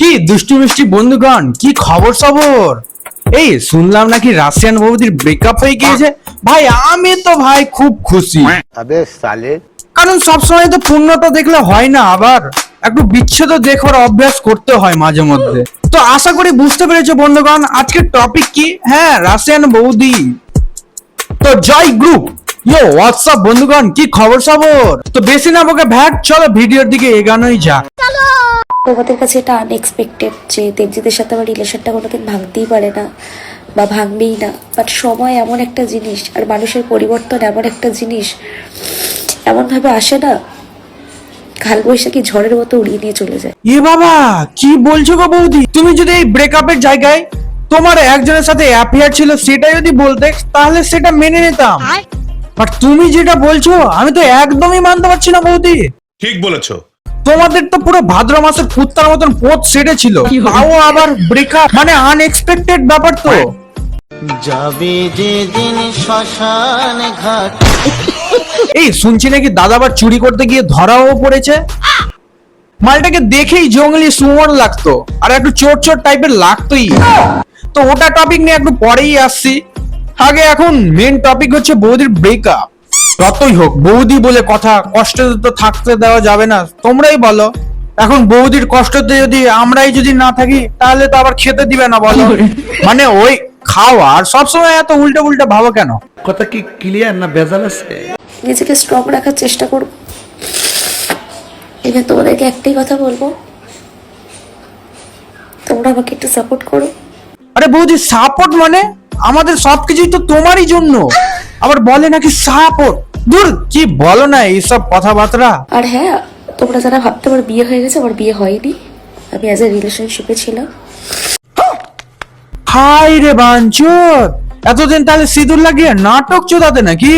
কি দুষ্টু মিষ্টি বন্ধুগণ, কি খবর সবর? এই শুনলাম নাকি রাশিয়ান বৌদির ব্রেকআপ হয়ে গিয়েছে। ভাই আমি তো ভাই খুব খুশি। अबे साले কারণ সবসময় তো পূর্ণতা দেখলে হয় না, আবার একটু বিচ্ছেদ দেখার অভ্যাস করতে হয় মাঝে মধ্যে। তো আশা করি বুঝতে পেরেছো বন্ধুগণ, আজকের টপিক কি? হ্যাঁ, রাশিয়ান বৌদি। তো জয় গ্রুপ। ইয়ো হোয়াটসঅ্যাপ বন্ধুগণ, কি খবর সবর? তো বেশি না বকে ভ্যাট, চলো ভিডিওর দিকে এগানোই যাক। তোমাদের কাছে এটা আনএক্সপেক্টেড যে দেবজিতের সাথে আমার রিলেশনটা কোনোদিন ভাঙতেই পারে না বা ভাঙবেই না, বাট সময় এমন একটা জিনিস আর মানুষের পরিবর্তন এমন একটা জিনিস, এমনভাবে আসে না, কালবৈশাখী ঝড়ের মতো উড়িয়ে নিয়ে চলে যায়। এ বাবা, কি বলছো গো বৌদি? তুমি যদি এই ব্রেকআপের জায়গায় তোমার একজনের সাথে অ্যাফেয়ার ছিল সেটা যদি বলতে, তাহলে সেটা মেনে নিতাম। বাট তুমি যেটা বলছো আমি তো একদমই মানতে পারছি না বৌদি। ঠিক বলেছো। তোমাদের তো পুরো ভাদ্র মাসের কুত্তার মতন পোত সেটে ছিল, তাও আবার ব্রেকআপ, মানে আনএক্সপেক্টেড ব্যাপার তো। যাবে যে দিন শ্মশান ঘাট। এই শুনছি নাকি দাদা আবার চুরি করতে গিয়ে ধরাও পড়েছে। মালটাকে দেখেই জঙ্গলি সুমন লাগতো, আর একটু চোর চোর টাইপের লাগতোই। তো ওটা টপিক নিয়ে একটু পরেই আসছি। আগে এখন মেন টপিক হচ্ছে বৌদির ব্রেকআপ। যতই হোক বৌদি বলে কথা, কষ্টে তো থাকতে দেওয়া যাবে না, তোমরাই বলো। এখন বৌদির কষ্টতে যদি আমরাই যদি না থাকি, তাহলে তো আবার খেতে দিবে না বলো। মানে ওই খাওয়া আর সবসময় এত উল্টা উল্টা ভাবো কেন? কথা কি ক্লিয়ার না ভেজাল আছে? নিজেকে স্ট্রং রাখার চেষ্টা করব। এখানে তোমাদেরকে একটাই কথা বলবো, তোমরা আমাকে একটু সাপোর্ট করো। আরে বৌদি সাপোর্ট মানে? আমাদের সবকিছুই তো তোমারই জন্য, আবার বলে নাকি সাপোর্ট। দূর, কি বলো না এইসব কথাবার্তা। আর হ্যাঁ, তোমরা যারা ভাবতে আমার বিয়ে হয়ে গেছে, আমার বিয়ে হয়নি, আমি অ্যাজ এ রিলেশনশিপে ছিলাম। হাই রে বাঞ্চোদ, এতদিন তাহলে সিঁদুর লাগিয়ে নাটক চোদাতে নাকি?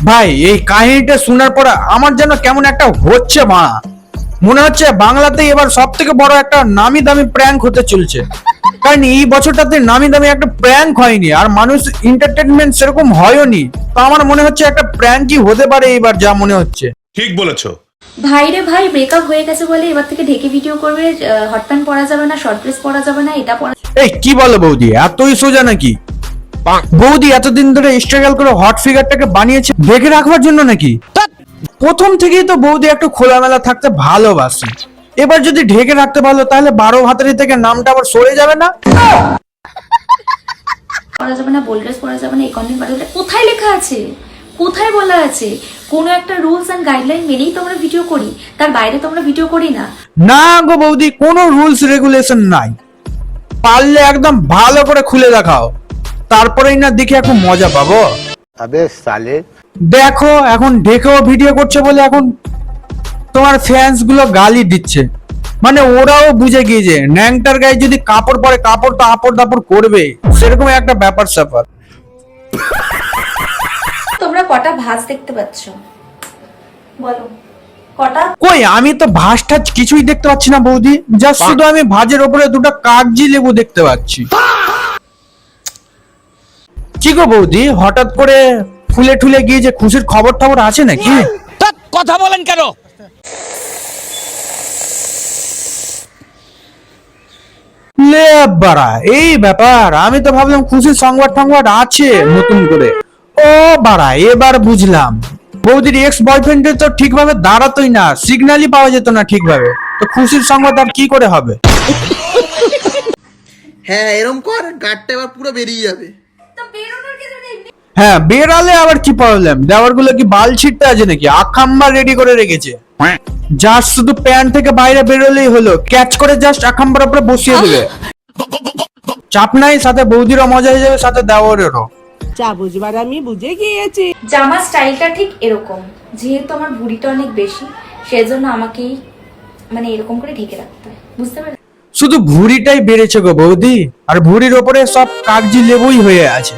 ভাই এই কাহিনীটা শোনার পর আমার যেন কেমন একটা হচ্ছে মা। মনে হচ্ছে বাংলাতেই এবার সব থেকে বড় একটা নামি দামি প্র্যাঙ্ক হতে চলছে। কারণ এই বছরটাতে নামি দামি একটা প্র্যাঙ্ক হয়নি, আর মানুষ এন্টারটেনমেন্ট সেরকম হয়নি। তো আমার মনে হচ্ছে একটা প্র্যাঙ্কই হতে পারে এবার, যা মনে হচ্ছে। ঠিক বলেছো। ভাই রে ভাই, ব্রেকআপ হয়ে গেছে বলে এবার থেকে ঢেকে ভিডিও করবে, হট প্যান্ট পরা যাবে না, শর্ট ড্রেস পরা যাবে না, এটা পরা। এই কি বলো বৌদি, এতই সোজা নাকি? বৌদি এতদিন ধরে স্ট্রাগল করে হট ফিগারটাকে বানিয়েছে ঢেকে রাখবার জন্য নাকি? প্রথম থেকেই তো বৌদি একটু খোলামেলা থাকতে ভালোবাসে। এবার যদি ঢেকে রাখতে পারলো, তাহলে 12 ভাতারি থেকে নামটা আবার সরে যাবে না? পরা যাবে না, বোল্ড ড্রেস পরা যাবে না, এই কন্টেন্ট পরা যাবে না। কোথায় লেখা আছে? কোথায় বলা আছে? কোনো একটা রুলস এন্ড গাইডলাইন মেনেই তো আমরা ভিডিও করি, তার বাইরে তো আমরা ভিডিও করি না। না গো বৌদি, কোনো রুলস রেগুলেশন নাই। পারলে একদম ভালো করে খুলে দেখাও, তারপরেই না দেখে এখন মজা পাবো। अबे साले দেখো এখন ঢেকেও ভিডিও করছে বলে এখন তোমার ফ্যান্স গুলো গালি দিচ্ছে। মানে ওরাও বুঝে গিয়েছে ন্যাংটার গায়ে যদি কাপড় পরে, কাপড় তো আপড় দাপড় করবে, সেরকম একটা ব্যাপার স্যাপার। তোমরা কটা ভাঁজ দেখতে পাচ্ছ বলো? কটা? কই, আমি তো ভাঁজ টাজ কিছুই দেখতে পাচ্ছি না বৌদি, জাস্ট শুধু আমি ভাঁজের উপরে দুটো কাগজি লেবু দেখতে পাচ্ছি। কি গো বৌদি, হঠাৎ করে ফুলে ঠুলে গিয়ে যে খুশির খবর টবর আছে নাকি? কথা বলেন কেন? লে বাড়া, এই ব্যাপার। আমি তো ভাবলাম খুশির সংবাদ সংবাদ আছে নতুন করে। ও বাড়া, এবার বুঝলাম। বৌদির এক্স বয়ফ্রেন্ডে তো ঠিকভাবে দাঁড়াতোই না, সিগন্যালই পাওয়া যেত না ঠিকভাবে, তো খুশির সংবাদ আর কি করে হবে? হ্যাঁ এরম কর, গাড়টা এবার পুরো বেরিয়ে যাবে। হ্যাঁ, বেরালে আবার কি প্রবলেম? দেওয়ার গুলো কি বাল ছিটতে আছে নাকি? আখাম্বা রেডি করে রেখেছে, জাস্ট শুধু প্যান্ট থেকে বাইরে বেরোলেই হলো, ক্যাচ করে জাস্ট আখাম্বার উপরে বসিয়ে দেবে। চাপ নাই, সাথে বৌদিরও মজা হয়ে যাবে, সাথে দেওয়ারেরও। যা বুঝবার আমি বুঝে গিয়েছি। জামা স্টাইলটা ঠিক এরকম, যেহেতু আমার ভুঁড়িটা অনেক বেশি, সেজন্য আমাকেই মানে এরকম করে ঢেকে রাখতে হয়, বুঝতে পারলে? শুধু ভুঁড়িটাই বেড়েছে গো বৌদি, আর ভুঁড়ির ওপরে সব কাগজি লেবুই হয়ে আছে।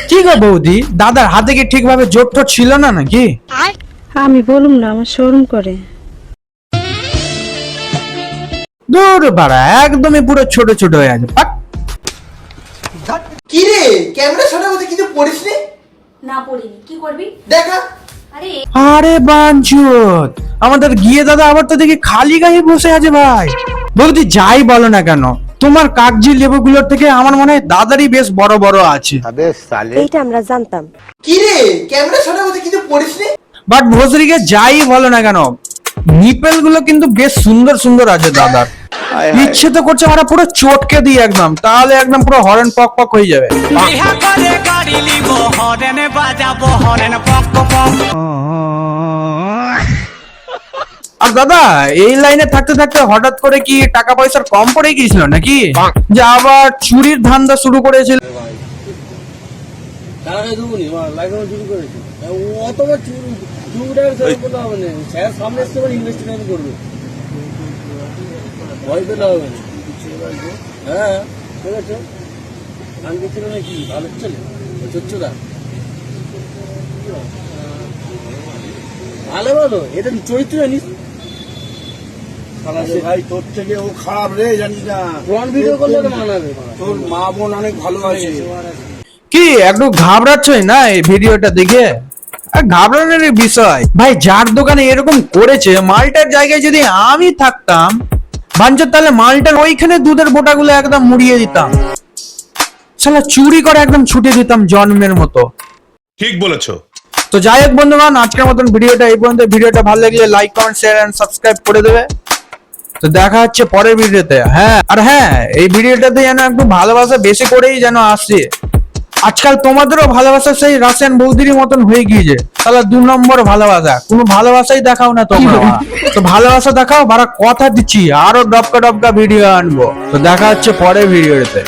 কি গো বৌদি, দাদার হাতে কি ঠিকভাবে জোট টোট ছিল না নাকি? আমি বলুম না, আমার শরম করে। দূর বাড়া, একদমই পুরো ছোট ছোট হয়ে আছে। কি রে, ক্যামেরা সামনে মধ্যে কিছু পড়িস নি? না পড়িনি, কি করবি? দেখা আরে আরে বাঞ্চুত, আমাদের গিয়ে দাদা আবার তো দেখি খালি গায়ে বসে আছে ভাই। বৌদি যাই বলো না কেন, তোমার কাগজি লেবুগুলোর থেকে আমার মনে হয় দাদারই বেশ বড় বড় আছে। अबे साले এইটা আমরা জানতাম। কি রে ক্যামেরা সামনে মধ্যে কিছু পড়িস নি? বাট ভোসরিকে যাই বলো না কেন, নিপেল গুলো কিন্তু বেশ সুন্দর সুন্দর আছে দাদার। ইচ্ছে তো করছে ওরা পুরো চটকে দিই একদম, তাহলে একদম পুরো হরেন পক পক হয়ে যাবে। আর দাদা এই লাইনে থাকতে থাকতে হঠাৎ করে কি টাকা পয়সার কম পড়ে গিয়েছিল নাকি, যে আবার চুরির ধান্দা শুরু করেছিল? ভালো ভালো এটা চরিত্র জানিস ভাই তোর থেকে ও খারাপ রে, জানিস না? কোন ভিডিও করলে তো মানাবে তোর মা বোন অনেক ভালো আছে। কি একটু ঘাবড়াচ্ছই না এই ভিডিওটা দেখে? আর ঘাবড়ানোর বিষয় ভাই, যার দোকানে এরকম করেছে, মালটার জায়গায় যদি আমি থাকতাম বাঞ্চর, তাহলে মালটার ওইখানে দুধের বোটাগুলো একদম মুড়িয়ে দিতাম, শালা চুরি করে একদম ছুটে দিতাম জন্মের মতো। ঠিক বলেছো। তো যাই হোক বন্ধুগণ, আজকের মতন ভিডিওটা এই পর্যন্ত। ভিডিওটা ভালো লাগলে like, comment, share and subscribe করে দেবে। তো দেখা হচ্ছে পরের ভিডিওতে। হ্যাঁ, আর হ্যাঁ, এই ভিডিওটাতে যেন একটু ভালোবাসা বেশি করেই যেন আসছে। আজকাল তোমাদেরও ভালোবাসা সেই রাশিয়ান বৌদির মতন হয়ে গিয়েছে, তাহলে 2 নম্বর ভালোবাসা। কোনো ভালোবাসাই দেখাও না তোমরা। তো ভালোবাসা দেখাও, ভাড়া কথা দিচ্ছি আরো ডবকা ডবকা ভিডিও আনবো। তো দেখা হচ্ছে পরের ভিডিওতে।